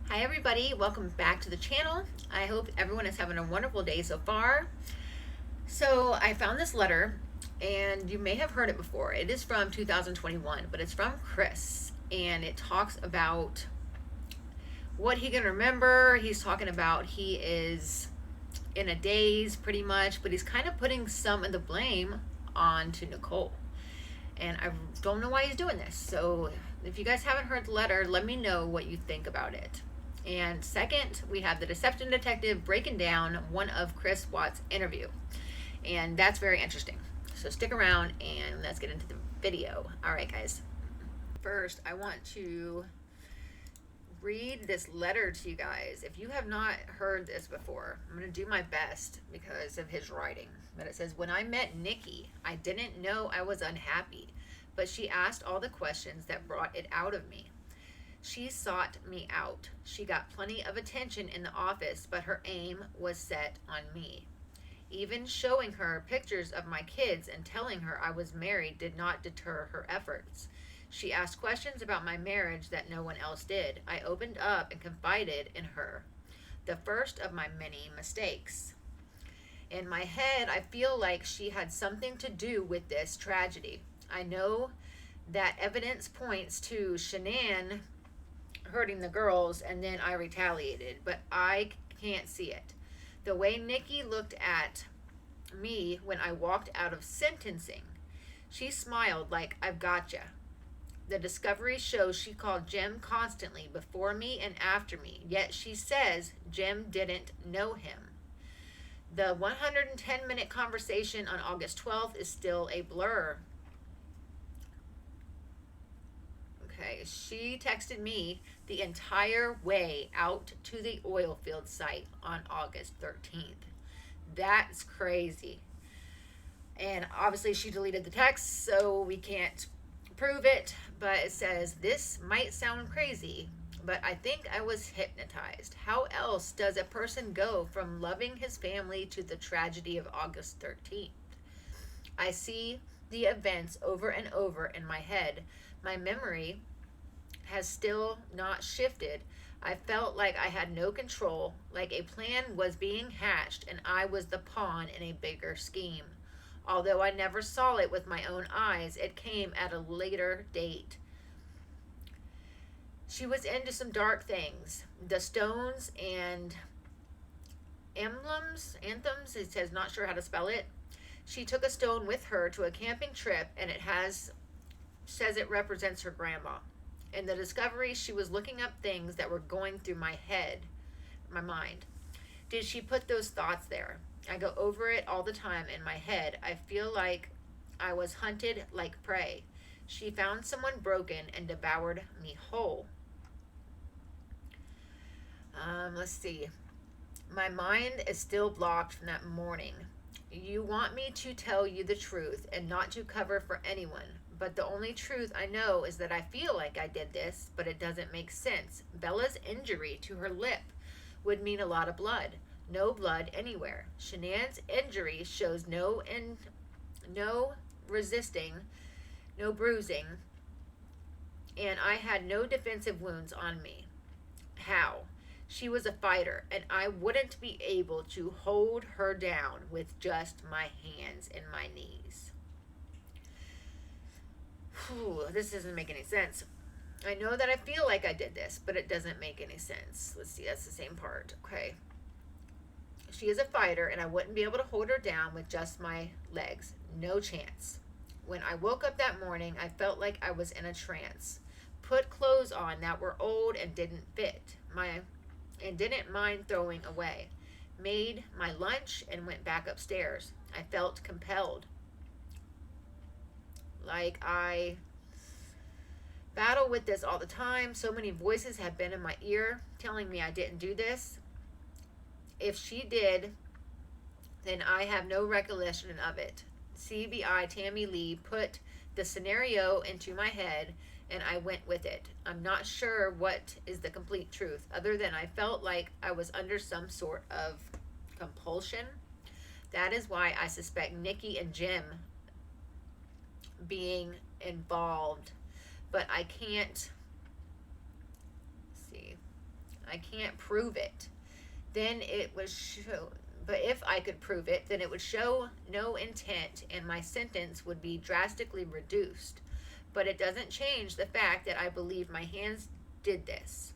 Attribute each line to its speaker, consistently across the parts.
Speaker 1: Hi everybody, welcome back to the channel. I hope everyone is having a wonderful day so far. So I found this letter and you may have heard it before. It is from 2021, but it's from Chris and it talks about what he can remember. He's talking about he is in a daze pretty much, but he's kind of putting some of the blame onto Nicole. And I don't know why he's doing this. So if you guys haven't heard the letter, let me know what you think about it. And second, we have the deception detective breaking down one of Chris Watts' interview. And that's very interesting. So stick around and let's get into the video. All right, guys. First, I want to read this letter to you guys. If you have not heard this before, I'm going to do my best because of his writing. But it says, when I met Nikki, I didn't know I was unhappy, but she asked all the questions that brought it out of me. She sought me out. She got plenty of attention in the office, but her aim was set on me. Even showing her pictures of my kids and telling her I was married did not deter her efforts. She asked questions about my marriage that no one else did. I opened up and confided in her. The first of my many mistakes. In my head, I feel like she had something to do with this tragedy. I know that evidence points to Shanann hurting the girls and then I retaliated, but I can't see it. The way Nikki looked at me when I walked out of sentencing, she smiled like, I've gotcha. The discovery shows she called Jim constantly before me and after me, yet she says Jim didn't know him. The 110-minute conversation on August 12th is still a blur. Okay, she texted me the entire way out to the oil field site on August 13th. That's crazy. And obviously she deleted the text, so we can't prove it, but it says, this might sound crazy, but I think I was hypnotized. How else does a person go from loving his family to the tragedy of August 13th? I see the events over and over in my head. My memory has still not shifted. I felt like I had no control, like a plan was being hatched and I was the pawn in a bigger scheme. Although I never saw it with my own eyes, it came at a later date. She was into some dark things. The stones and anthems, it says not sure how to spell it. She took a stone with her to a camping trip and says it represents her grandma. In the discovery, she was looking up things that were going through my head, my mind. Did she put those thoughts there? I go over it all the time in my head. I feel like I was hunted like prey. She found someone broken and devoured me whole. Let's see. My mind is still blocked from that morning. You want me to tell you the truth and not to cover for anyone. But the only truth I know is that I feel like I did this, but it doesn't make sense. Bella's injury to her lip would mean a lot of blood. No blood anywhere. Shanann's injury shows no resisting, no bruising, and I had no defensive wounds on me. How? She was a fighter, and I wouldn't be able to hold her down with just my hands and my knees. Whew, this doesn't make any sense. I know that I feel like I did this, but it doesn't make any sense. Let's see, that's the same part. Okay. She is a fighter, and I wouldn't be able to hold her down with just my legs. No chance. When I woke up that morning, I felt like I was in a trance. Put clothes on that were old and didn't fit. And didn't mind throwing away. Made my lunch and went back upstairs. I felt compelled. Like I battle with this all the time. So many voices have been in my ear telling me I didn't do this. If she did, then I have no recollection of it. CBI Tammy Lee put the scenario into my head and I went with it. I'm not sure what is the complete truth, other than I felt like I was under some sort of compulsion. That is why I suspect Nikki and Jim being involved, but I can't see. I can't prove it. Then it would show, but if I could prove it, then it would show no intent and my sentence would be drastically reduced. But it doesn't change the fact that I believe my hands did this.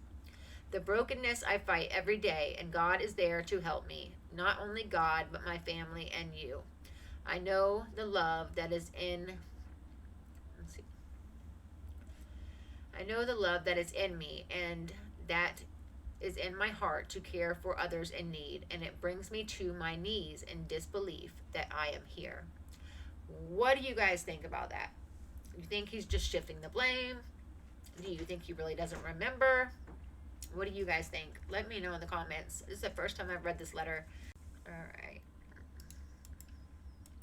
Speaker 1: The brokenness I fight every day, and God is there to help me. Not only God, but my family and you. I know the love that is in. I know the love that is in me, and that is in my heart to care for others in need, and it brings me to my knees in disbelief that I am here. What do you guys think about that? Do you think he's just shifting the blame? Do you think he really doesn't remember? What do you guys think? Let me know in the comments. This is the first time I've read this letter. All right.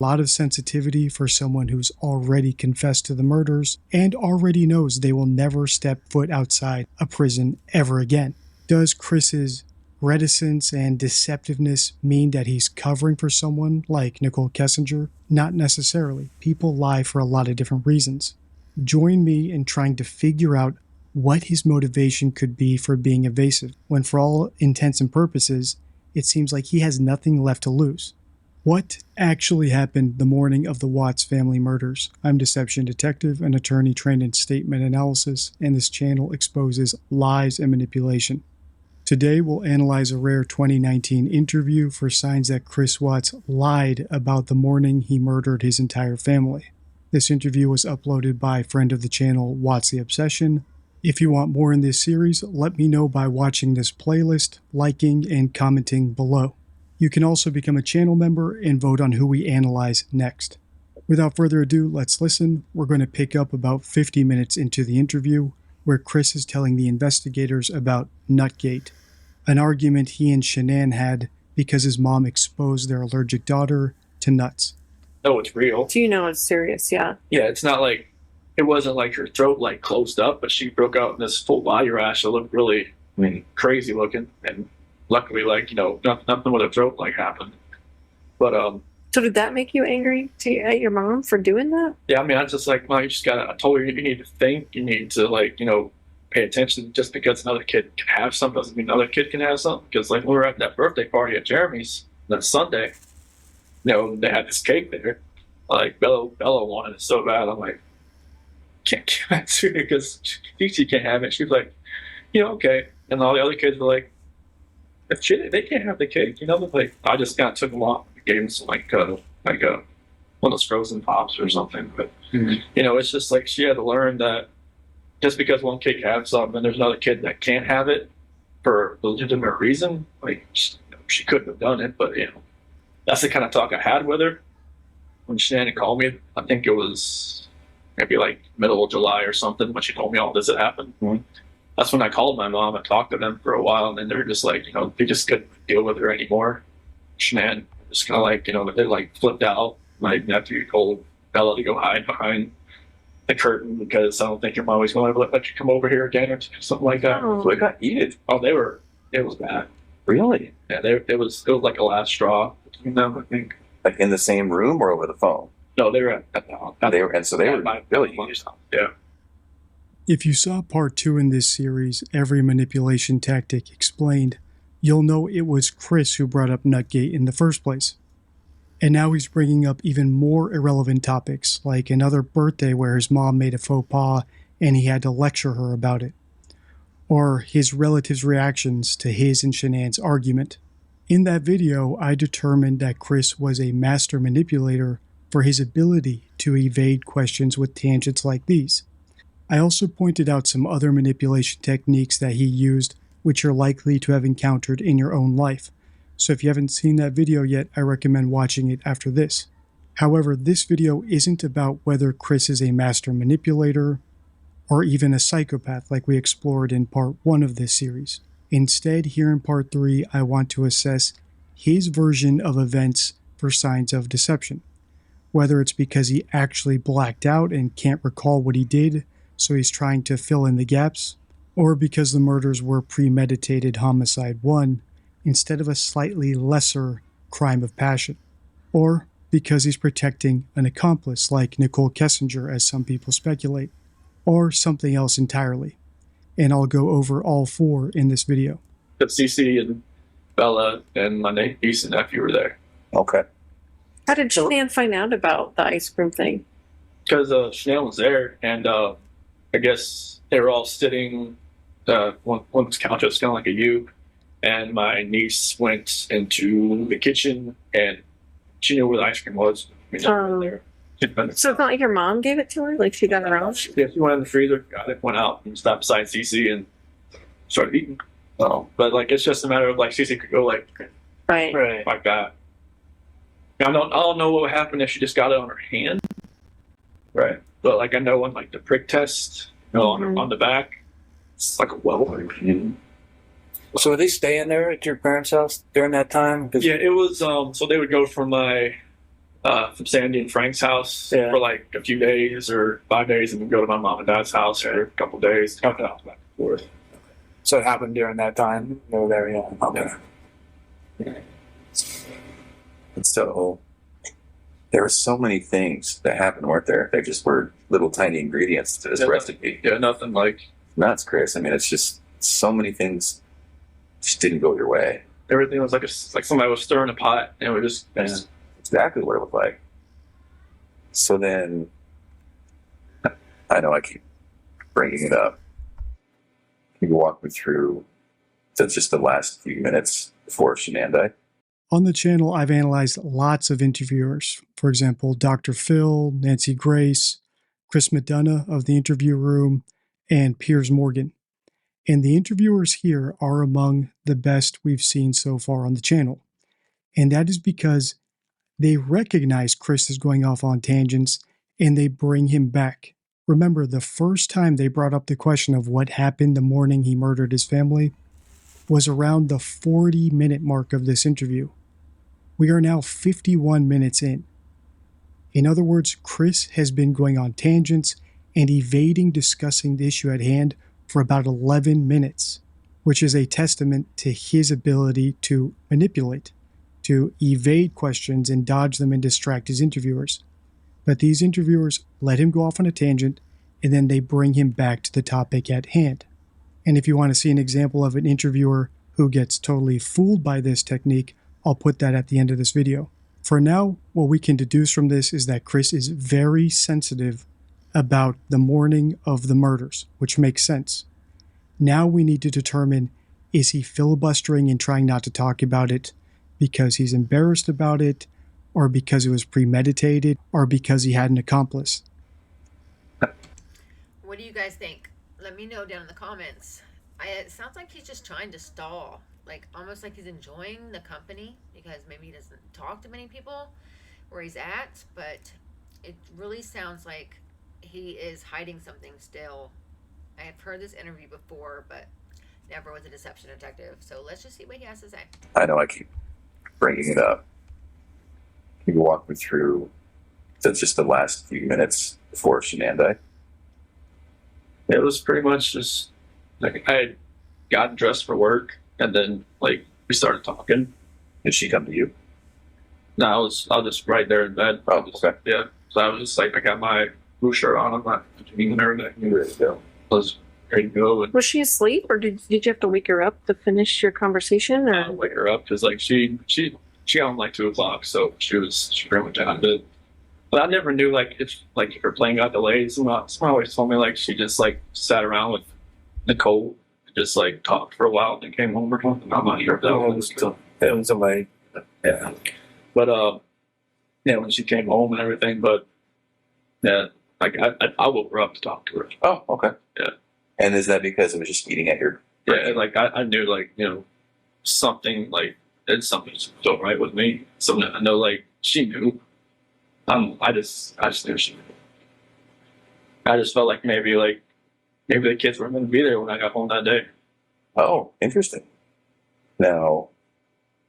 Speaker 2: A lot of sensitivity for someone who's already confessed to the murders and already knows they will never step foot outside a prison ever again. Does Chris's reticence and deceptiveness mean that he's covering for someone like Nichol Kessinger? Not necessarily. People lie for a lot of different reasons. Join me in trying to figure out what his motivation could be for being evasive, when for all intents and purposes, it seems like he has nothing left to lose. What actually happened the morning of the Watts family murders? I'm Deception Detective, an attorney trained in statement analysis, and this channel exposes lies and manipulation. Today we'll analyze a rare 2019 interview for signs that Chris Watts lied about the morning he murdered his entire family. This interview was uploaded by friend of the channel, Watts the Obsession. If you want more in this series, let me know by watching this playlist, liking, and commenting below. You can also become a channel member and vote on who we analyze next. Without further ado, let's listen. We're going to pick up about 50 minutes into the interview, where Chris is telling the investigators about Nutgate, an argument he and Shanann had because his mom exposed their allergic daughter to nuts.
Speaker 3: No, it's real.
Speaker 4: Do you know it's serious? Yeah.
Speaker 3: Yeah, it's not like, it wasn't like her throat like closed up, but she broke out in this full body rash that looked really, crazy looking. And luckily, like, nothing with her throat like happened. But
Speaker 4: So did that make you angry at your mom for doing that?
Speaker 3: yeah, I mean, I just like, I told her you need to think, you need to pay attention. Just because another kid can have something doesn't mean another kid can have something. Because like when we were at that birthday party at Jeremy's that Sunday, they had this cake there. Like Bella wanted it so bad. I'm like, can't give that to her because she can't have it. She was like, okay. And all the other kids were like, they can't have the cake, like I just kind of took them off and gave them some one of those frozen pops or something. But it's just like she had to learn that just because one kid can have something and there's another kid that can't have it for a legitimate reason, like she couldn't have done it. But that's the kind of talk I had with her when Shannon called me. I think it was maybe like middle of July or something when she told me all this had happened. That's when I called my mom and talked to them for a while, and then they're just like, they just couldn't deal with her anymore. Shanann just kind of like, they like flipped out. My nephew told Bella to go hide behind the curtain because I don't think your mom was going to let you come over here again or something like that.
Speaker 4: Oh.
Speaker 3: So it got heated. Oh, it was bad.
Speaker 5: Really?
Speaker 3: Yeah, it was like a last straw between them, I think.
Speaker 5: Like in the same room or over the phone?
Speaker 3: No, they were at the
Speaker 5: They were really used.
Speaker 3: Yeah.
Speaker 2: If you saw part 2 in this series, Every Manipulation Tactic Explained, you'll know it was Chris who brought up Nutgate in the first place. And now he's bringing up even more irrelevant topics, like another birthday where his mom made a faux pas and he had to lecture her about it. Or his relatives' reactions to his and Shanann's argument. In that video, I determined that Chris was a master manipulator for his ability to evade questions with tangents like these. I also pointed out some other manipulation techniques that he used, which you're likely to have encountered in your own life. So if you haven't seen that video yet, I recommend watching it after this. However, this video isn't about whether Chris is a master manipulator or even a psychopath like we explored in part 1 of this series. Instead, here in part 3, I want to assess his version of events for signs of deception. Whether it's because he actually blacked out and can't recall what he did, so he's trying to fill in the gaps, or because the murders were premeditated homicide 1 instead of a slightly lesser crime of passion, or because he's protecting an accomplice like Nichol Kessinger, as some people speculate, or something else entirely. And I'll go over all 4 in this video.
Speaker 3: But Cece and Bella and my niece and nephew were there.
Speaker 5: Okay.
Speaker 4: How did Shanann find out about the ice cream thing?
Speaker 3: Because Chanel was there, and I guess they were all sitting. One couch was kind of like a U, and my niece went into the kitchen, and she knew where the ice cream was. I mean,
Speaker 4: Oh.
Speaker 3: there.
Speaker 4: So it's not like your mom gave it to her? Like she got her own?
Speaker 3: Yeah, she went in the freezer, got it, went out, and stopped beside Cece and started eating.
Speaker 5: Oh.
Speaker 3: But like, it's just a matter of like Cece could go like
Speaker 4: Right.
Speaker 3: like that. I don't know what would happen if she just got it on her hand. Right. But like I know on like the prick test, on the back, it's like a welt.
Speaker 6: So were they staying there at your parents' house during that time? 'Cause-
Speaker 3: Yeah, it was. So they would go from from Sandy and Frank's house for like a few days or 5 days, and then go to my mom and dad's house for a couple days, back and forth.
Speaker 6: So it happened during that time. They were there, yeah. Okay.
Speaker 5: And so there were so many things that happened, weren't there? They just were little tiny ingredients to this recipe.
Speaker 3: Yeah, nothing like
Speaker 5: Nuts, Chris. I mean, it's just so many things just didn't go your way.
Speaker 3: everything was like somebody was stirring a pot, and it was just
Speaker 5: That's exactly what it looked like. So then, I know I keep bringing it up. Can you walk me through just the last few minutes before Shanann died?
Speaker 2: On the channel, I've analyzed lots of interviewers. For example, Dr. Phil, Nancy Grace, Chris McDonough of the Interview Room, and Piers Morgan. And the interviewers here are among the best we've seen so far on the channel. And that is because they recognize Chris is going off on tangents and they bring him back. Remember, the first time they brought up the question of what happened the morning he murdered his family was around the 40-minute mark of this interview. We are now 51 minutes in. In other words, Chris has been going on tangents and evading discussing the issue at hand for about 11 minutes, which is a testament to his ability to manipulate, to evade questions and dodge them and distract his interviewers. But these interviewers let him go off on a tangent, and then they bring him back to the topic at hand. And if you want to see an example of an interviewer who gets totally fooled by this technique, I'll put that at the end of this video. For now, what we can deduce from this is that Chris is very sensitive about the morning of the murders, which makes sense. Now we need to determine, is he filibustering and trying not to talk about it because he's embarrassed about it, or because it was premeditated, or because he had an accomplice?
Speaker 1: What do you guys think? Let me know down in the comments. It sounds like he's just trying to stall, like almost like he's enjoying the company because maybe he doesn't talk to many people where he's at, but it really sounds like he is hiding something still. I have heard this interview before, but never with a deception detective. So let's just see what he has to say.
Speaker 5: I know I keep bringing it up. Can you walk me through just the last few minutes before Shanann died?
Speaker 3: it was pretty much just like I had gotten dressed for work, and then like we started talking.
Speaker 5: Did she come to you?
Speaker 3: No, I was just right there in bed.
Speaker 5: Oh, okay.
Speaker 3: Yeah. So I was just like, I got my blue shirt on, I'm not and everything.
Speaker 5: You ready to go?
Speaker 3: I was ready to go, and
Speaker 4: Was she asleep, or did you have to wake her up to finish your conversation? Or
Speaker 3: wake her up because like she got home like 2:00, so she pretty much out of bed. But I never knew like if her plane got delayed. Someone always told me like she just like sat around with Nichol, just like talked for a while, and then came home or something. I'm not sure if that was
Speaker 6: It was somebody.
Speaker 3: yeah. But yeah, when she came home and everything, but yeah, like I woke her up to talk to her.
Speaker 5: Oh, okay.
Speaker 3: Yeah.
Speaker 5: And is that because it was just eating at your...
Speaker 3: Yeah, like I knew like something like it's something so right with me. So I know like she knew. I just knew she knew. I just felt like maybe the kids weren't going to be there when I got home that day.
Speaker 5: Oh, interesting. Now,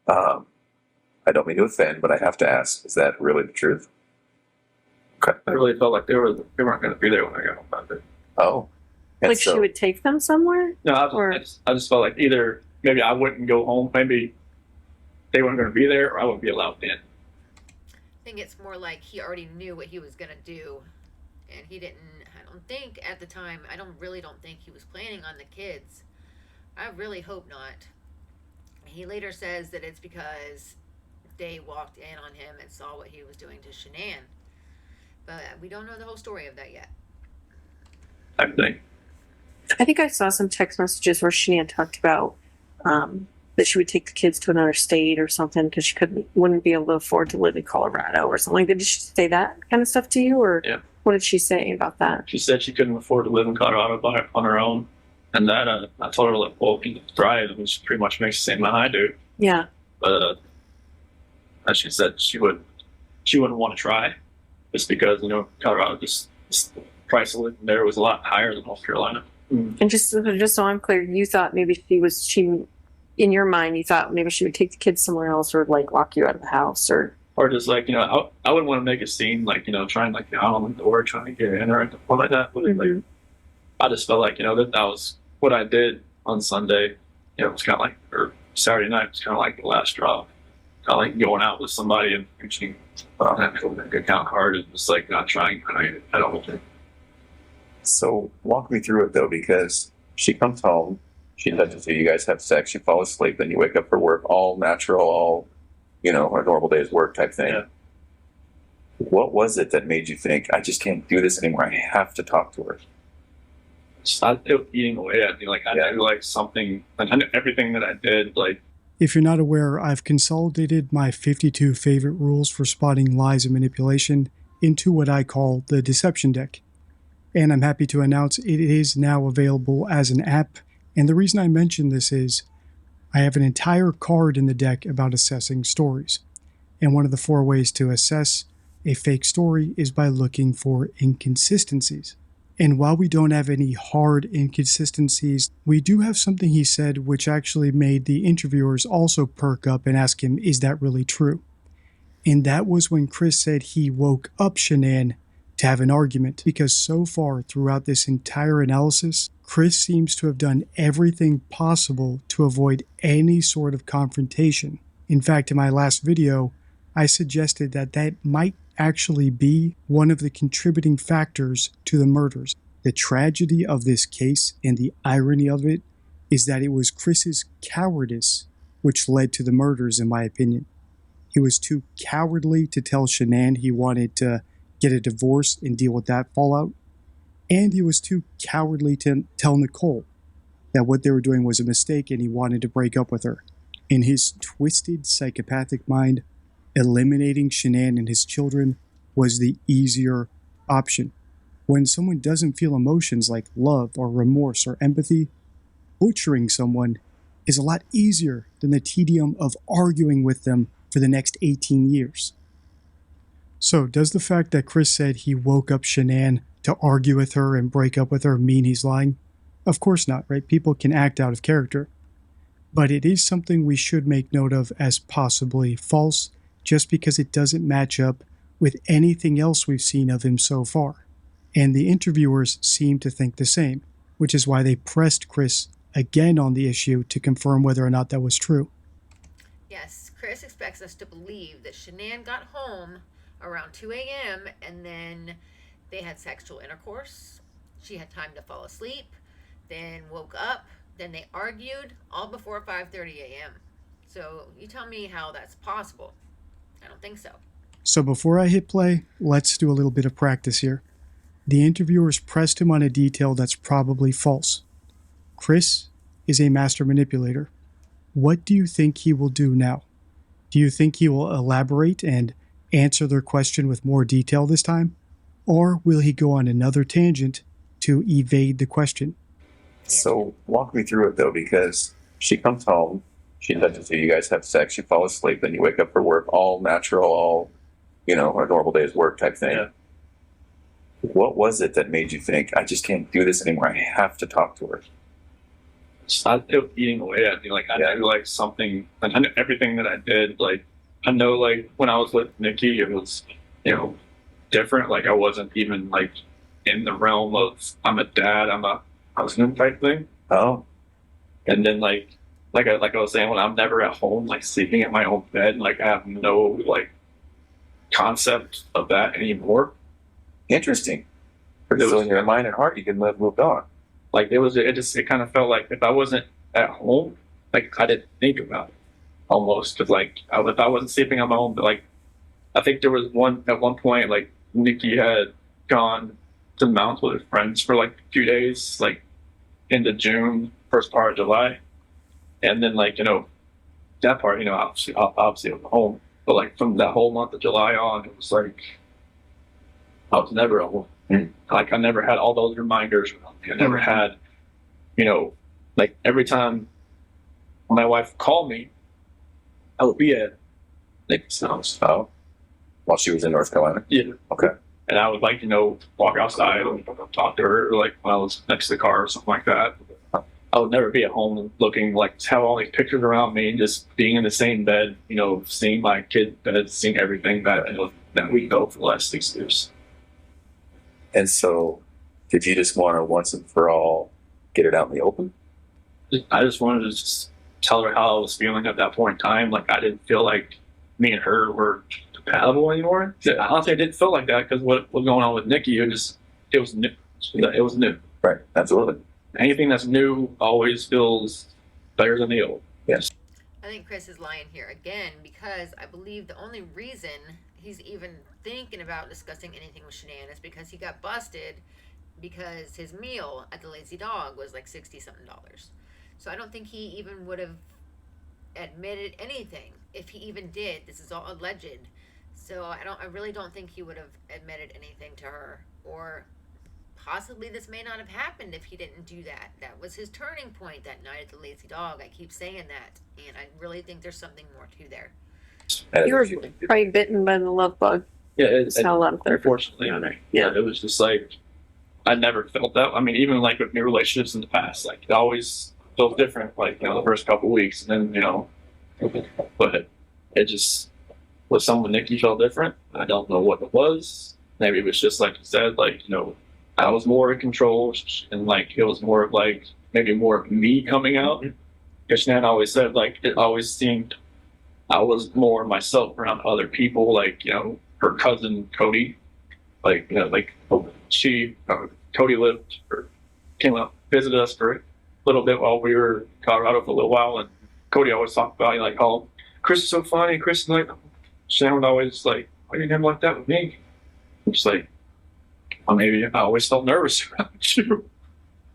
Speaker 5: I don't mean to offend, but I have to ask, is that really the truth? Okay.
Speaker 3: I really felt like they weren't going to be there when I got home that day.
Speaker 5: Oh. And
Speaker 4: like she would take them somewhere?
Speaker 3: No,
Speaker 4: Or-
Speaker 3: I just felt like either maybe I wouldn't go home, maybe they weren't going to be there, or I wouldn't be allowed in.
Speaker 1: I think it's more like he already knew what he was gonna do, and he didn't. I don't think at the time. I don't think he was planning on the kids. I really hope not. He later says that it's because they walked in on him and saw what he was doing to Shanann. But we don't know the whole story of that yet.
Speaker 3: I think.
Speaker 4: I think I saw some text messages where Shanann talked about that she would take the kids to another state or something because she wouldn't be able to afford to live in Colorado or something. Did she say that kind of stuff to you, or
Speaker 3: Yeah.
Speaker 4: what did she say about that?
Speaker 3: She said she couldn't afford to live in Colorado on her own. And that I told her, like, well, you can thrive, which pretty much makes the same amount I do.
Speaker 4: Yeah.
Speaker 3: But she said she wouldn't want to try, just because Colorado just the price of living there was a lot higher than North Carolina.
Speaker 4: And just so I'm clear, you thought maybe she in your mind you thought maybe she would take the kids somewhere else or like lock you out of the house or
Speaker 3: just like I wouldn't want to make a scene like trying like out on the door trying to get in or anything like that. But like I just felt like that was what I did on Sunday. It was kind of like, or Saturday night was kind of like the last straw. Kind of like going out with somebody and actually having a good account card and just like not trying at all.
Speaker 5: So walk me through it though, because she comes home, she touches you, you guys have sex, you fall asleep, then you wake up for work, all natural, all a normal day's work type thing.
Speaker 3: Yeah.
Speaker 5: What was it that made you think, I just can't do this anymore, I have to talk to her?
Speaker 3: It was eating away at me. Like I knew like something, I knew everything that I did. Like,
Speaker 2: If you're not aware, I've consolidated my 52 favorite rules for spotting lies and manipulation into what I call the Deception Deck. And I'm happy to announce it is now available as an app. And the reason I mention this is I have an entire card in the deck about assessing stories. And one of the 4 ways to assess a fake story is by looking for inconsistencies. And while we don't have any hard inconsistencies, we do have something he said which actually made the interviewers also perk up and ask him, is that really true? And that was when Chris said he woke up Shanann to have an argument, because so far throughout this entire analysis, Chris seems to have done everything possible to avoid any sort of confrontation. In fact, in my last video, I suggested that might actually be one of the contributing factors to the murders. The tragedy of this case and the irony of it is that it was Chris's cowardice which led to the murders, in my opinion. He was too cowardly to tell Shanann he wanted to get a divorce and deal with that fallout. And he was too cowardly to tell Nichol that what they were doing was a mistake and he wanted to break up with her. In his twisted psychopathic mind, eliminating Shanann and his children was the easier option. When someone doesn't feel emotions like love or remorse or empathy, butchering someone is a lot easier than the tedium of arguing with them for the next 18 years. So, does the fact that Chris said he woke up Shanann to argue with her and break up with her mean he's lying? Of course not, right? People can act out of character. But it is something we should make note of as possibly false, just because it doesn't match up with anything else we've seen of him so far. And the interviewers seem to think the same, which is why they pressed Chris again on the issue to confirm whether or not that was true.
Speaker 1: Yes, Chris expects us to believe that Shanann got home around 2 a.m. and then they had sexual intercourse. She had time to fall asleep, then woke up, then they argued, all before 5:30 a.m. So you tell me how that's possible. I don't think so.
Speaker 2: So before I hit play, let's do a little bit of practice here. The interviewers pressed him on a detail that's probably false. Chris is a master manipulator. What do you think he will do now? Do you think he will elaborate and answer their question with more detail this time? Or will he go on another tangent to evade the question?
Speaker 5: So walk me through it though, because she comes home, she touches you, you guys have sex, you fall asleep, then you wake up for work, all natural, all, a normal day's work type thing.
Speaker 3: Yeah.
Speaker 5: What was it that made you think, I just can't do this anymore, I have to talk to her?
Speaker 3: It was eating away at me. Like I knew like something, I knew everything that I did. Like I know like when I was with Nikki, it was, different. Like I wasn't even like in the realm of I'm a dad, I'm a husband type thing.
Speaker 5: Oh.
Speaker 3: And then like I was saying, when I'm never at home, like sleeping in my own bed, like I have no like concept of that anymore.
Speaker 5: Interesting. Because in your mind and heart, you can live moved on.
Speaker 3: Like it kind of felt like if I wasn't at home, like I didn't think about it almost because like if I wasn't sleeping on my own, but like I think there was at one point like Nikki had gone to the mountains with her friends for like a few days, like into June, first part of July, and then like that part, obviously I was home, but like from that whole month of July on, it was like I was never home. Like I never had all those reminders. I never had, like every time my wife called me, I would be at Nikki's house.
Speaker 5: Oh, while she was in North Carolina.
Speaker 3: Yeah.
Speaker 5: Okay.
Speaker 3: And I would like, walk outside and talk to her, like when I was next to the car or something like that. I would never be at home looking like have all these pictures around me, and just being in the same bed, seeing my kid bed, seeing everything that we go for the last 6 years.
Speaker 5: And so, did you just want to once and for all get it out in the open?
Speaker 3: I just wanted to just tell her how I was feeling at that point in time. Like I didn't feel like me and her were compatible anymore. Honestly, I didn't feel like that because what was going on with Nikki, it was new. It was new.
Speaker 5: Right. Absolutely.
Speaker 3: Anything that's new always feels better than the old.
Speaker 5: Yes.
Speaker 1: I think Chris is lying here again, because I believe the only reason he's even thinking about discussing anything with Shanann is because he got busted because his meal at the Lazy Dog was like $60-something. So I don't think he even would have admitted anything. If he even did, this is all alleged. So I really don't think he would have admitted anything to her, or possibly this may not have happened if he didn't do that. That was his turning point that night at the Lazy Dog. I keep saying that, and I really think there's something more to there.
Speaker 4: You were probably bitten by the love bug.
Speaker 3: Yeah,
Speaker 4: That's how a lot of therapists
Speaker 3: unfortunately, it was just like I never felt that. I mean, even like with new relationships in the past, like it always felt different. Like the first couple of weeks, and then but it just with someone Nikki felt different. I don't know what it was. Maybe it was just like you said, like I was more in control, and like it was more of like maybe more of me coming out. Because Shanann always said like it always seemed I was more myself around other people, like her cousin Cody, like Cody lived or came up visited us for a little bit while we were in Colorado for a little while, and Cody always talked about like, oh, Chris is so funny. Chris is like, Shanann would always like, why didn't you like that with me? I'm just like, well, maybe I always felt nervous around you.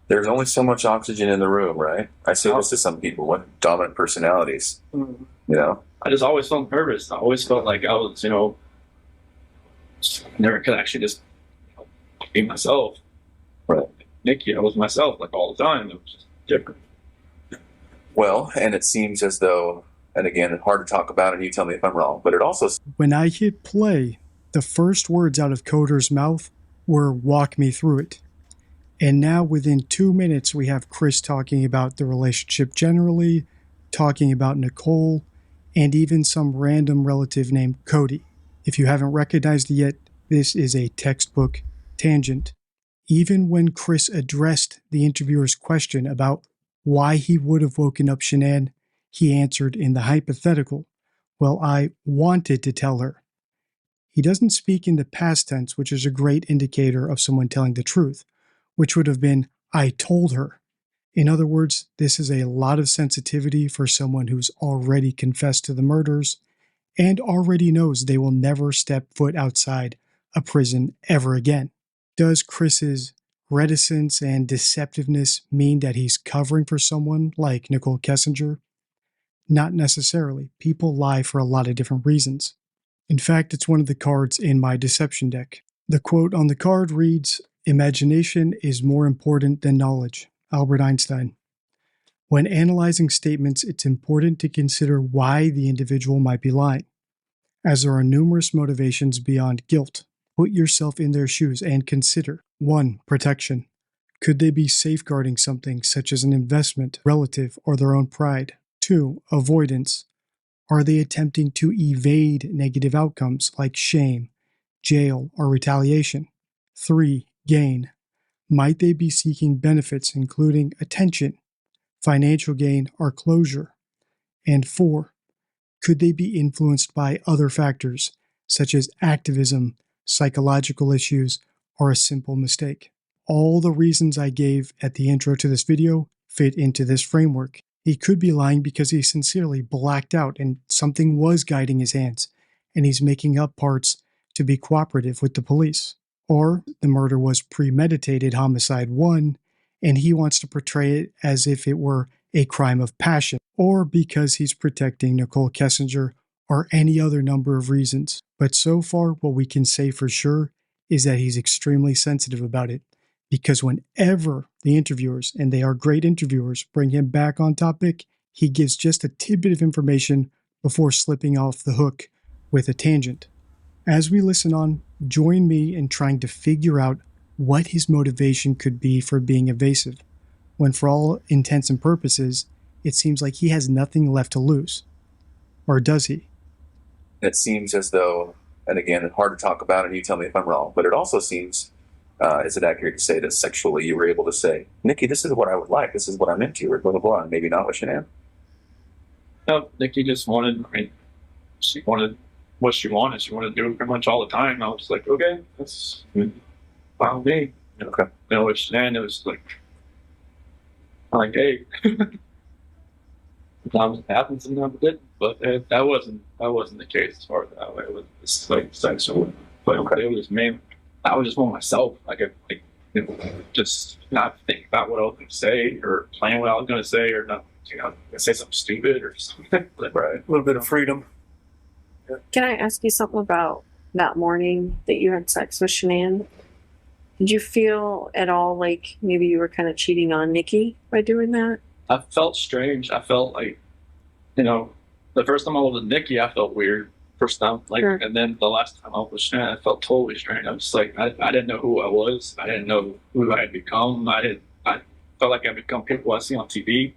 Speaker 5: There's only so much oxygen in the room, right? I say this to some people. What dominant personalities?
Speaker 3: I just always felt nervous. I always felt like I was, never could actually just be myself.
Speaker 5: Right.
Speaker 3: Nikki, I was myself like all the time. It was just different.
Speaker 5: Well, and it seems as though, and again, it's hard to talk about, and you tell me if I'm wrong, but it also...
Speaker 2: When I hit play, the first words out of Coder's mouth were "walk me through it." And now within 2 minutes, we have Chris talking about the relationship generally, talking about Nichol, and even some random relative named Cody. If you haven't recognized it yet, this is a textbook tangent. Even when Chris addressed the interviewer's question about why he would have woken up Shanann, he answered in the hypothetical, "Well, I wanted to tell her." He doesn't speak in the past tense, which is a great indicator of someone telling the truth, which would have been, "I told her." In other words, this is a lot of sensitivity for someone who's already confessed to the murders and already knows they will never step foot outside a prison ever again. Does Chris's reticence and deceptiveness mean that he's covering for someone like Nichol Kessinger? Not necessarily. People lie for a lot of different reasons. In fact, it's one of the cards in my deception deck. The quote on the card reads, "Imagination is more important than knowledge." Albert Einstein. When analyzing statements, it's important to consider why the individual might be lying, as there are numerous motivations beyond guilt. Put yourself in their shoes and consider: 1. Protection. Could they be safeguarding something such as an investment, relative, or their own pride? 2. Avoidance. Are they attempting to evade negative outcomes like shame, jail, or retaliation? 3. Gain. Might they be seeking benefits including attention, financial gain, or closure? And 4. Could they be influenced by other factors such as activism, psychological issues, or a simple mistake? All the reasons I gave at the intro to this video fit into this framework. He could be lying because he sincerely blacked out and something was guiding his hands, and he's making up parts to be cooperative with the police. Or the murder was premeditated homicide 1, and he wants to portray it as if it were a crime of passion, or because he's protecting Nichol Kessinger, or any other number of reasons. But so far, what we can say for sure is that he's extremely sensitive about it, because whenever the interviewers, and they are great interviewers, bring him back on topic, he gives just a tidbit of information before slipping off the hook with a tangent. As we listen on, join me in trying to figure out what his motivation could be for being evasive, when for all intents and purposes, it seems like he has nothing left to lose. Or does he?
Speaker 5: It seems as though, and again, it's hard to talk about, and you tell me if I'm wrong, but it also seems, is it accurate to say that sexually you were able to say, Nikki, this is what I would like, this is what I'm into, or blah, blah, blah, and maybe not with Shanann?
Speaker 3: No, Nikki just wanted, I mean, she wanted what she wanted. She wanted to do it pretty much all the time. I was like, okay, that's fine with me. You know,
Speaker 5: Okay.
Speaker 3: You know, with Shanann, it was like, I'm like, hey, sometimes it happens, sometimes it didn't. But that wasn't the case as far as that. It was just like sexual. But
Speaker 5: Okay.
Speaker 3: it was me. I was just more myself. You know, just not think about what I was going to say or plan what I was going to say or not, you know, say something stupid or something. But,
Speaker 5: Right.
Speaker 6: A little bit of freedom.
Speaker 4: Can I ask you something about that morning that you had sex with Shanann? Did you feel at all like maybe you were kind of cheating on Nikki by doing that?
Speaker 3: I felt strange. I felt like, you know, the first time I was with Nikki, I felt weird. First time, like,
Speaker 4: Sure.
Speaker 3: and then the last time I was with Shannon, I felt totally strange. I was just like, I didn't know who I was. I didn't know who I had become. I felt like I become people I see on TV,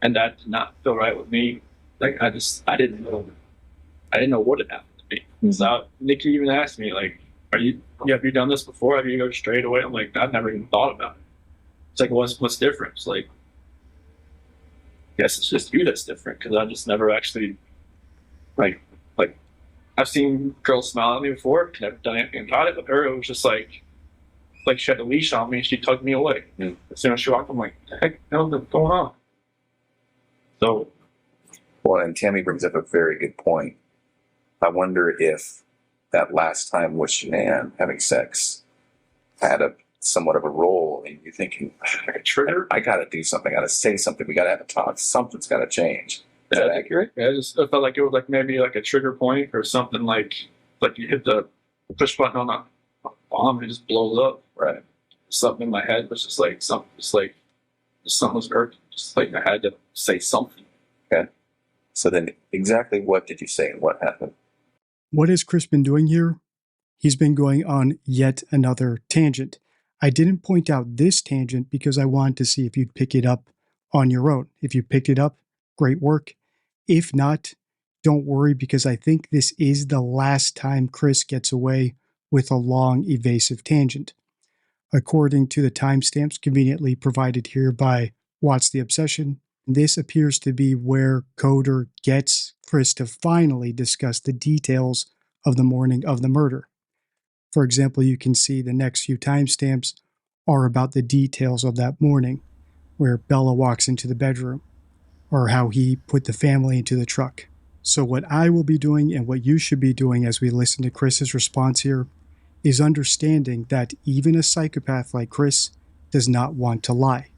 Speaker 3: and that did not feel right with me. Like, I didn't know what had happened to me. So Nikki even asked me, like, have you done this before? Have you go straight away? I'm like, I've never even thought about it. It's like, what's different? It's like, guess it's just you that's different because I just never actually like I've seen girls smile at me before, never done anything about it. But her, it was just like she had a leash on me and she tugged me away.
Speaker 5: Mm.
Speaker 3: As soon as she walked, I'm like, the heck, hell's going on? So,
Speaker 5: Well, and Tammy brings up a very good point. I wonder if that last time with Shanann having sex had a somewhat of a role in you thinking,
Speaker 3: like a trigger.
Speaker 5: I got to do something, I got to say something, we got to have a talk, something's got to change. Is that accurate?
Speaker 3: Yeah, it felt like it was like maybe like a trigger point or something like you hit the push button on a bomb and it just blows up.
Speaker 5: Right.
Speaker 3: Something in my head was just like something was urgent. Just like I had to say something.
Speaker 5: Okay. So then exactly what did you say and what happened?
Speaker 2: What has Chris been doing here? He's been going on yet another tangent. I didn't point out this tangent because I wanted to see if you'd pick it up on your own. If you picked it up, great work. If not, don't worry because I think this is the last time Chris gets away with a long evasive tangent. According to the timestamps conveniently provided here by What's the Obsession, this appears to be where Coder gets Chris to finally discuss the details of the morning of the murder. For example, you can see the next few timestamps are about the details of that morning, where Bella walks into the bedroom, or how he put the family into the truck. So what I will be doing and what you should be doing as we listen to Chris's response here is understanding that even a psychopath like Chris does not want to lie.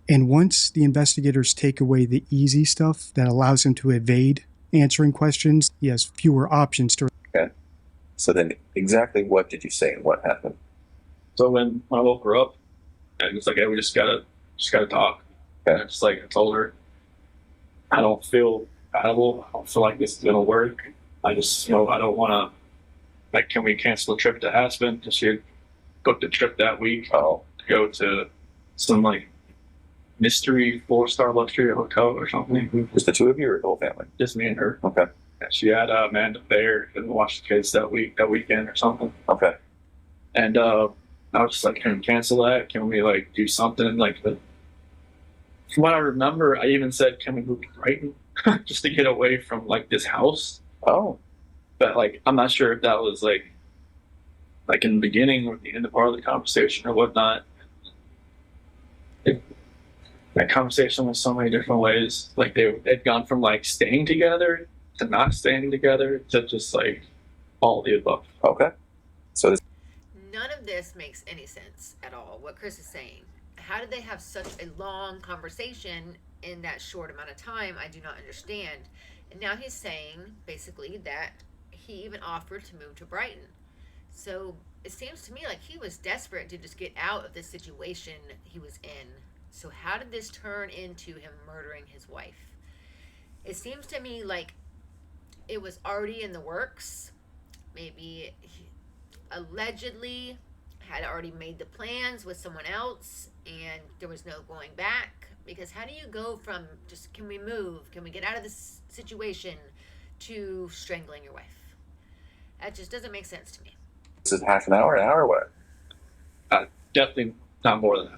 Speaker 2: And once the investigators take away the easy stuff that allows him to evade answering questions, he has fewer options to.
Speaker 5: Okay. So then exactly what did you say and what happened?
Speaker 3: So when I woke her up, it was like, hey, we just gotta talk.
Speaker 5: Okay.
Speaker 3: And just like I told her, I don't feel compatible. I don't feel like this is gonna work. I just, you know, I don't want to. Like, can we cancel the trip to Aspen? Because she had booked a trip that week
Speaker 5: Oh,
Speaker 3: to go to some like mystery 4-star luxury hotel or something.
Speaker 5: just the two of you or the whole family?
Speaker 3: Just me and her.
Speaker 5: Okay.
Speaker 3: And she had Amanda there and watched the kids that weekend or something.
Speaker 5: Okay.
Speaker 3: And I was just like, can we cancel that? Can we like do something? Like, from what I remember, I even said, can we move to Brighton just to get away from like this house?
Speaker 5: Oh,
Speaker 3: But like, I'm not sure if that was like in the beginning or the end of part of the conversation or whatnot. that conversation went so many different ways. Like they'd gone from like staying together to not staying together to just like all of the above.
Speaker 5: Okay. So this
Speaker 1: None of this makes any sense at all, what Chris is saying. How did they have such a long conversation in that short amount of time? I do not understand. And now he's saying, basically, that he even offered to move to Brighton. So it seems to me like he was desperate to just get out of the situation he was in. So how did this turn into him murdering his wife? It seems to me like it was already in the works. Maybe he allegedly had already made the plans with someone else and there was no going back. Because how do you go from just, can we move, can we get out of this situation, to strangling your wife? That just doesn't make sense to me.
Speaker 5: is half an hour, what?
Speaker 3: Definitely not more than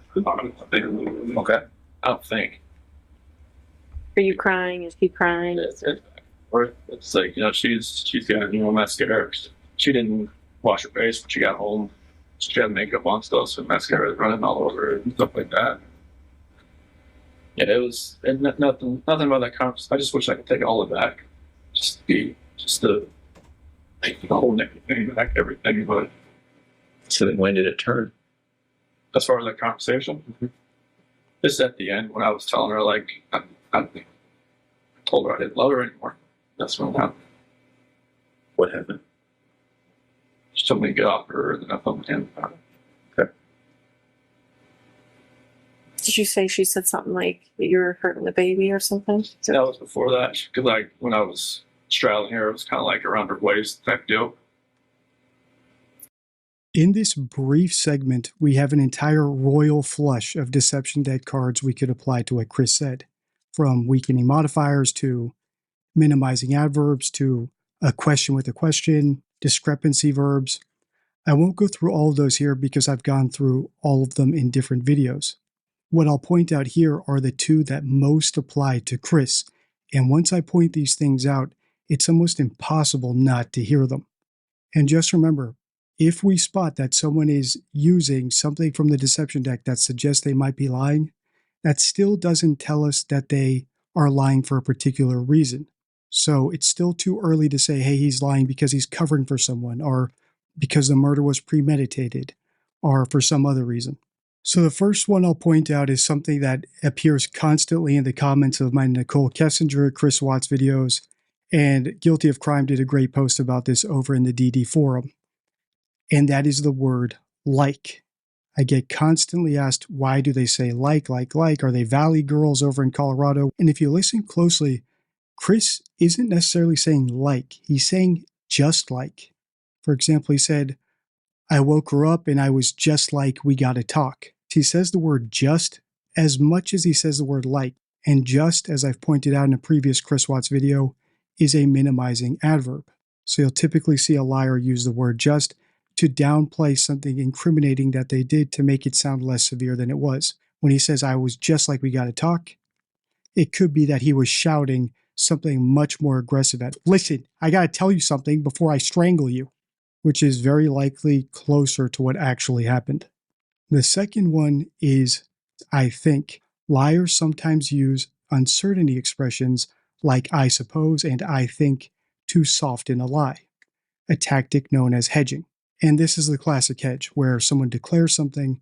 Speaker 3: that.
Speaker 5: Okay.
Speaker 3: I don't think.
Speaker 4: Are you crying? Is he crying?
Speaker 3: Or it's like, she's got mascara. She didn't wash her face when she got home. She had makeup on still, so mascara was running all over her and stuff like that. Yeah, it was nothing about that conversation. I just wish I could take all of it back. Just the whole thing back, everything. But
Speaker 5: So then when did it turn?
Speaker 3: as far as that conversation, just at the end when I was telling her like I told her I didn't love her anymore. That's when it happened.
Speaker 5: What happened?
Speaker 3: She told me to get off her, and then I told him about it.
Speaker 4: Did you say she said something like that you were hurting the baby or something?
Speaker 3: That was before that. Because like when I was straddling her, it was kind of like around her waist type deal.
Speaker 2: In this brief segment, we have an entire royal flush of deception deck cards we could apply to what Chris said, from weakening modifiers to minimizing adverbs to a question with a question, discrepancy verbs. I won't go through all of those here because I've gone through all of them in different videos. What I'll point out here are the two that most apply to Chris, and once I point these things out, it's almost impossible not to hear them. And just remember, if we spot that someone is using something from the deception deck that suggests they might be lying, that still doesn't tell us that they are lying for a particular reason. So it's still too early to say, hey, he's lying because he's covering for someone, or because the murder was premeditated, or for some other reason. So the first one I'll point out is something that appears constantly in the comments of my Nichol Kessinger, Chris Watts videos, and Guilty of Crime did a great post about this over in the DD forum. And that is the word like. I get constantly asked, why do they say like? Are they Valley girls over in Colorado? And if you listen closely, Chris isn't necessarily saying like, he's saying just like. For example, he said, I woke her up and I was just like, we gotta talk. He says the word just as much as he says the word like, and just, as I've pointed out in a previous Chris Watts video, is a minimizing adverb. So you'll typically see a liar use the word just to downplay something incriminating that they did to make it sound less severe than it was. When he says, I was just like, we gotta talk, it could be that he was shouting something much more aggressive at, listen, I gotta tell you something before I strangle you, which is very likely closer to what actually happened. The second one is, I think. Liars sometimes use uncertainty expressions like I suppose and I think to soften a lie, a tactic known as hedging. And this is the classic hedge, where someone declares something,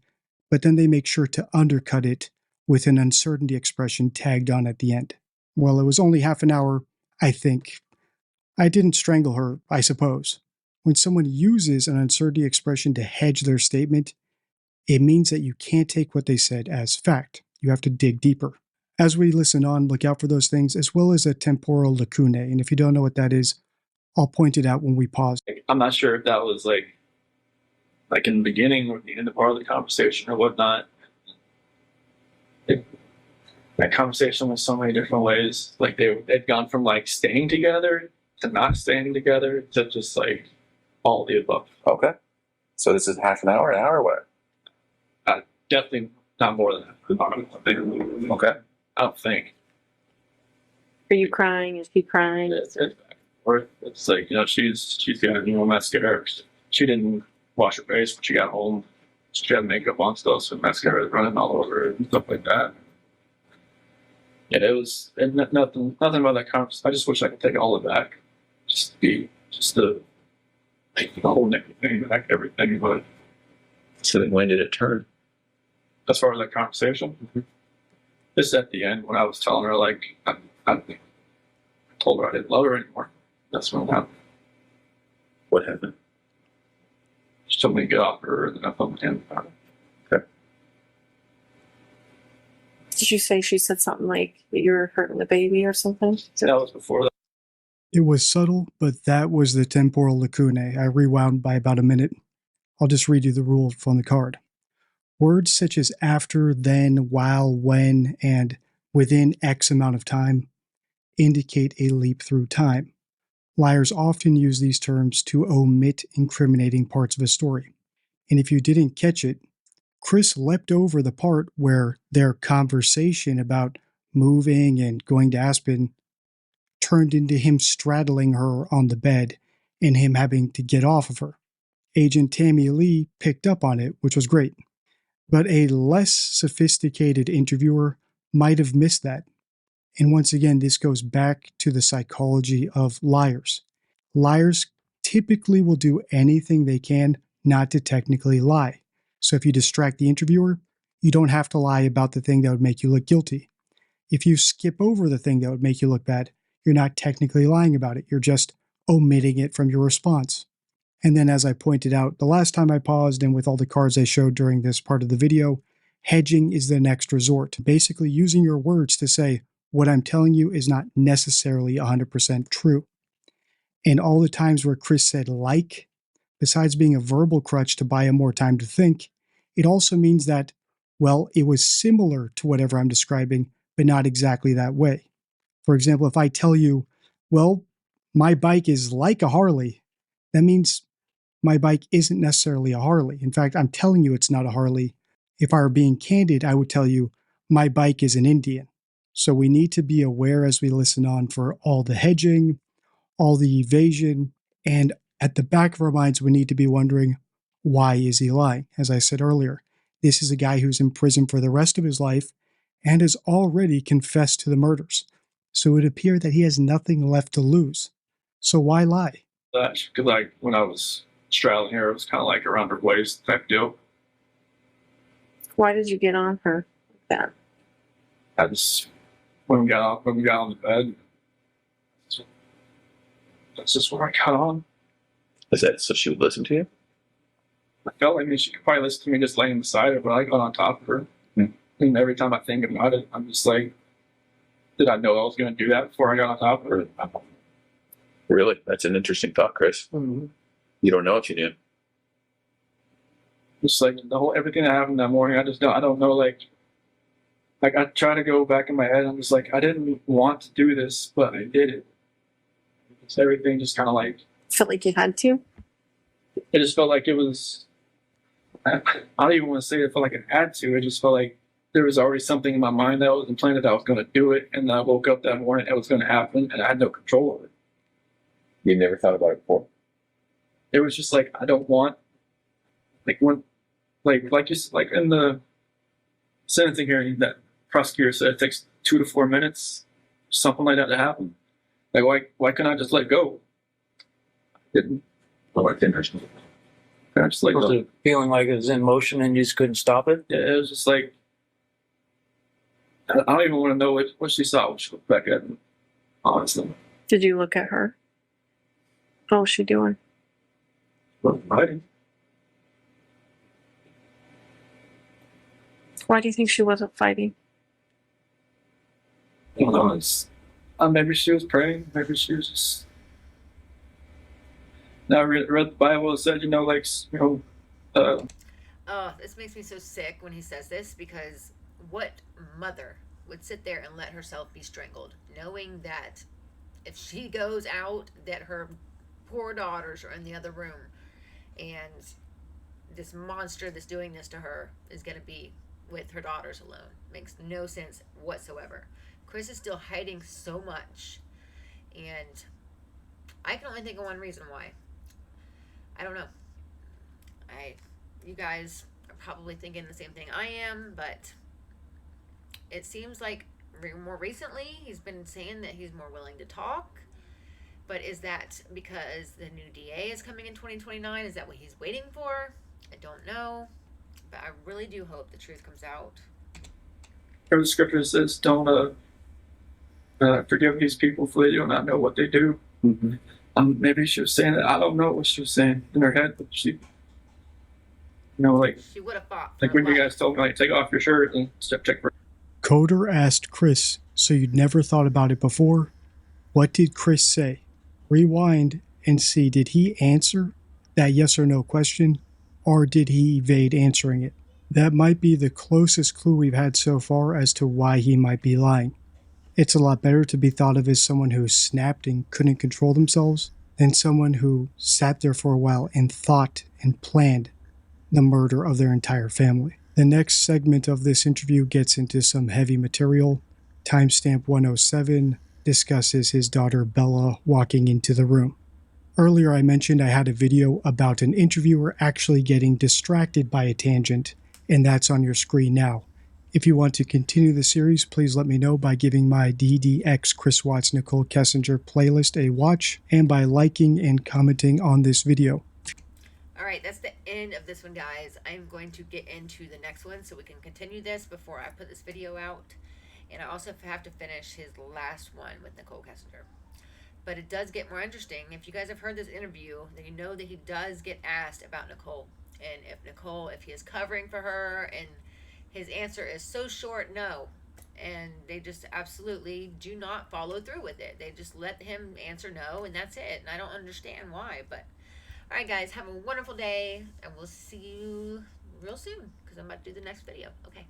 Speaker 2: but then they make sure to undercut it with an uncertainty expression tagged on at the end. Well, it was only half an hour, I think. I didn't strangle her, I suppose. When someone uses an uncertainty expression to hedge their statement, it means that you can't take what they said as fact. You have to dig deeper. As we listen on, look out for those things, as well as a temporal lacune. And if you don't know what that is, I'll point it out when we pause.
Speaker 3: I'm not sure if that was like in the beginning or the end of part of the conversation or whatnot. That conversation went so many different ways. Like they'd gone from like staying together to not staying together to just like all of the above.
Speaker 5: Okay. So this is half an hour, what?
Speaker 3: Definitely not more than that.
Speaker 5: Okay.
Speaker 3: I don't think.
Speaker 4: Are you crying? Is he crying?
Speaker 3: Or it's like, she's got mascara. She didn't wash her face when she got home. She had makeup on still, so mascara was running all over her and stuff like that. Yeah, it was nothing about that conversation. I just wish I could take all of it back. Just the like the whole everything back, everything. But
Speaker 5: So then when did it turn?
Speaker 3: as far as that conversation, just at the end when I was telling her like I told her I didn't love her anymore. That's when it happened.
Speaker 5: What happened?
Speaker 3: She told me to get off her, and then I felt my hand about it.
Speaker 4: Did you say she said something like that you were hurting the baby or something?
Speaker 3: That was before that.
Speaker 2: It was subtle, but that was the temporal lacunae. I rewound by about a minute. I'll just read you the rule from the card. Words such as after, then, while, when, and within X amount of time indicate a leap through time. Liars often use these terms to omit incriminating parts of a story. And if you didn't catch it, Chris leapt over the part where their conversation about moving and going to Aspen turned into him straddling her on the bed and him having to get off of her. Agent Tammy Lee picked up on it, which was great. But a less sophisticated interviewer might have missed that. And once again, this goes back to the psychology of liars. Liars typically will do anything they can not to technically lie. So if you distract the interviewer, you don't have to lie about the thing that would make you look guilty. If you skip over the thing that would make you look bad, you're not technically lying about it. You're just omitting it from your response. And then, as I pointed out the last time I paused and with all the cards I showed during this part of the video, hedging is the next resort. Basically using your words to say, what I'm telling you is not necessarily 100% true. And all the times where Chris said like, besides being a verbal crutch to buy him more time to think, it also means that, well, it was similar to whatever I'm describing, but not exactly that way. For example, if I tell you, well, my bike is like a Harley, that means my bike isn't necessarily a Harley. In fact, I'm telling you it's not a Harley. If I were being candid, I would tell you my bike is an Indian. So we need to be aware as we listen on for all the hedging, all the evasion, and at the back of our minds, we need to be wondering, why is he lying? As I said earlier, this is a guy who's in prison for the rest of his life and has already confessed to the murders. So it would appear that he has nothing left to lose. So why lie?
Speaker 3: Because like when I was straddling her, it was kind of like around her waist type deal.
Speaker 4: Why did you get on her like that?
Speaker 3: I just when we got on the bed, that's just where I got on.
Speaker 5: Is that so she would listen to you?
Speaker 3: I felt like she could probably listen to me just laying beside her, but I got on top of her. And every time I think about it, I'm just like, did I know I was going to do that before I got on top of her?
Speaker 5: Really? That's an interesting thought, Chris.
Speaker 3: Mm-hmm.
Speaker 5: You don't know if you do.
Speaker 3: Just like everything that happened that morning, I don't know. Like I try to go back in my head. I'm just like, I didn't want to do this, but I did it. It's everything just kind of like.
Speaker 4: Felt like you had to?
Speaker 3: It just felt like it was. I don't even want to say it felt like it had to. It just felt like there was already something in my mind that was implanted that I was going to do it, and then I woke up that morning, it was going to happen, and I had no control of it.
Speaker 5: You never thought about it before?
Speaker 3: It was just like I don't want, like when, like you like in the sentencing hearing that prosecutor said it takes 2 to 4 minutes, something like that to happen. Like why couldn't I just let go? I didn't. I just like
Speaker 6: Was it feeling like it was in motion and you just couldn't stop it?
Speaker 3: yeah, it was just like I don't even want to know what she saw when she looked back at me. Honestly,
Speaker 4: Did you look at her? What was she doing?
Speaker 3: wasn't fighting.
Speaker 4: Why do you think she wasn't fighting?
Speaker 3: You know, maybe she was praying. Maybe she was just. Now I read the Bible. It said,
Speaker 1: Oh, this makes me so sick when he says this, because what mother would sit there and let herself be strangled, knowing that if she goes out, that her poor daughters are in the other room, and this monster that's doing this to her is going to be with her daughters alone. Makes no sense whatsoever. Chris is still hiding so much, and I can only think of one reason why. I don't know. You guys are probably thinking the same thing I am, but it seems like more recently, he's been saying that he's more willing to talk. But is that because the new DA is coming in 2029? Is that what he's waiting for? I don't know. But I really do hope the truth comes out.
Speaker 3: The scripture says, don't forgive these people for they do not know what they do.
Speaker 5: Mm-hmm.
Speaker 3: Maybe she was saying that. I don't know what she was saying in her head, but she, like
Speaker 1: She would have fought.
Speaker 3: like when you guys told me, like, take off your shirt and check for.
Speaker 2: Coder asked Chris, so you'd never thought about it before? What did Chris say? Rewind and see, did he answer that yes or no question, or did he evade answering it? That might be the closest clue we've had so far as to why he might be lying. It's a lot better to be thought of as someone who snapped and couldn't control themselves than someone who sat there for a while and thought and planned the murder of their entire family. The next segment of this interview gets into some heavy material. Timestamp 107 discusses his daughter Bella walking into the room. Earlier I mentioned I had a video about an interviewer actually getting distracted by a tangent, and that's on your screen now. If you want to continue the series, please let me know by giving my DDX Chris Watts Nichol Kessinger playlist a watch and by liking and commenting on this video.
Speaker 1: All right, that's the end of this one, guys. I'm going to get into the next one so we can continue this before I put this video out. And I also have to finish his last one with Nichol Kessinger. But it does get more interesting. If you guys have heard this interview, then you know that he does get asked about Nichol. And if he is covering for her, and his answer is so short, no. And they just absolutely do not follow through with it. They just let him answer no, and that's it. And I don't understand why. But, all right, guys, have a wonderful day. And we'll see you real soon because I'm about to do the next video. Okay.